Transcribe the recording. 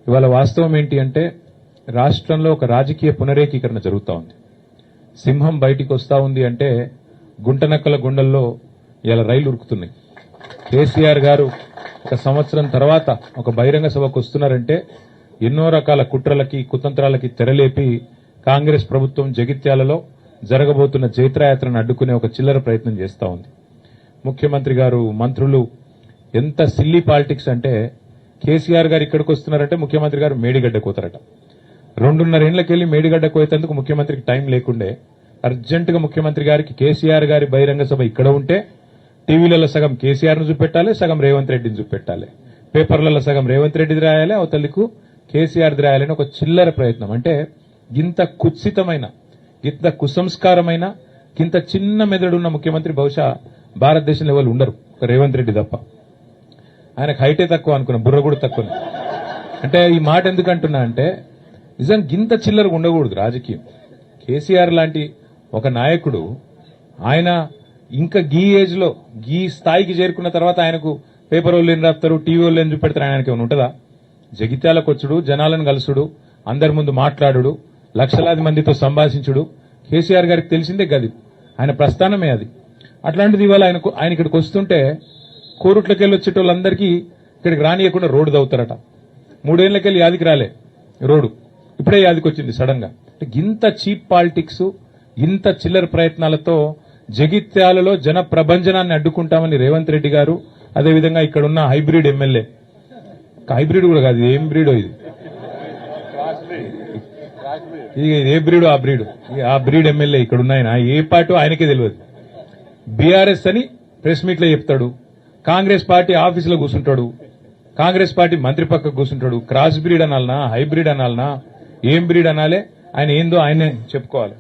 ఇవాళ వాస్తవం ఏంటి అంటే రాష్ట్రంలో ఒక రాజకీయ పునరేకీకరణ జరుగుతూ ఉంది. సింహం బయటికి వస్తా ఉంది అంటే గుంటనక్కల గుండెల్లో ఇలా రైలు ఉరుకుతున్నాయి. కేసీఆర్ గారు ఒక సంవత్సరం తర్వాత ఒక బహిరంగ సభకు వస్తున్నారంటే ఎన్నో రకాల కుట్రలకి కుతంత్రాలకి తెరలేపి కాంగ్రెస్ ప్రభుత్వం జగిత్యాలలో జరగబోతున్న జైత్రయాత్రను అడ్డుకునే ఒక చిల్లర ప్రయత్నం చేస్తా ఉంది. ముఖ్యమంత్రి గారు, మంత్రులు ఎంత సిల్లీ పాలిటిక్స్ అంటే కేసీఆర్ గారు ఇక్కడికి వస్తున్నారంటే ముఖ్యమంత్రి గారు మేడిగడ్డ కోతారట. 2.5 ఏళ్లకెళ్లి మేడిగడ్డ కోయేందుకు ముఖ్యమంత్రికి టైం లేకుండే అర్జెంటుగా ముఖ్యమంత్రి గారికి కేసీఆర్ గారి బహిరంగ సభ ఇక్కడ ఉంటే టీవీలలో సగం కేసీఆర్ ను చూపెట్టాలి, సగం రేవంత్ రెడ్డిని చూపెట్టాలి, పేపర్లలో సగం రేవంత్ రెడ్డిది రాయాలి, అవతలికు కేసీఆర్ రాయాలని ఒక చిల్లర ప్రయత్నం. అంటే గింత కుత్సితమైన, గింత కుసంస్కారమైన, గింత చిన్న మెదడున్న ముఖ్యమంత్రి బహుశా భారతదేశంలో ఎవరు ఉండరు, ఒక రేవంత్ రెడ్డి తప్ప. ఆయనకు హైటే తక్కువ అనుకున్నా, బుర్ర కూడా తక్కువ. అంటే ఈ మాట ఎందుకు అంటున్నా అంటే నిజం గింత చిల్లరగా ఉండకూడదు రాజకీయం. కేసీఆర్ లాంటి ఒక నాయకుడు ఆయన ఇంకా గీ ఏజ్ లో గీ స్థాయికి చేరుకున్న తర్వాత ఆయనకు పేపర్ వాళ్ళు ఏం రాస్తారు, టీవీ వాళ్ళు ఏం చూపెడతారు, ఆయనకి ఏమైనా ఉంటుందా? జగిత్యాలకు వచ్చుడు, జనాలను కలుసుడు, అందరి ముందు మాట్లాడుడు, లక్షలాది మందితో సంభాషించుడు కేసీఆర్ గారికి తెలిసిందే గది, ఆయన ప్రస్థానమే అది. అట్లాంటిది ఇవాళ ఆయన ఇక్కడికి వస్తుంటే కోరుట్లకెళ్ళి వచ్చేటోళ్ళందరికీ ఇక్కడికి రానియకుండా రోడ్డు దవ్వుతారట. 3 ఏళ్లకెళ్ళి యాదికి రాలే రోడ్డు, ఇప్పుడే యాదికి వచ్చింది సడన్ గా. ఇంత చీప్ పాలిటిక్స్, ఇంత చిల్లర ప్రయత్నాలతో జగిత్యాలలో జన ప్రభంజనాన్ని అడ్డుకుంటామని రేవంత్ రెడ్డి గారు, అదేవిధంగా ఇక్కడున్న హైబ్రిడ్ ఎమ్మెల్యే, హైబ్రిడ్ కూడా కాదు, ఏం బ్రీడో ఇది, ఏ బ్రీడో ఆ బ్రీడ్ ఎమ్మెల్యే ఇక్కడ ఉన్నాయన ఏ పార్టీ ఆయనకే తెలియదు. బీఆర్ఎస్ అని ప్రెస్ మీట్ లో చెప్తాడు, కాంగ్రెస్ పార్టీ ఆఫీసులో కూర్చుంటాడు, కాంగ్రెస్ పార్టీ మంత్రి పక్కకు కూర్చుంటాడు. క్రాస్ బ్రీడ్ అనాలనా, హైబ్రిడ్ అనాలనా, ఏం బ్రీడ్ అనాలే, ఆయన ఏందో ఆయనే చెప్పుకోవాలి.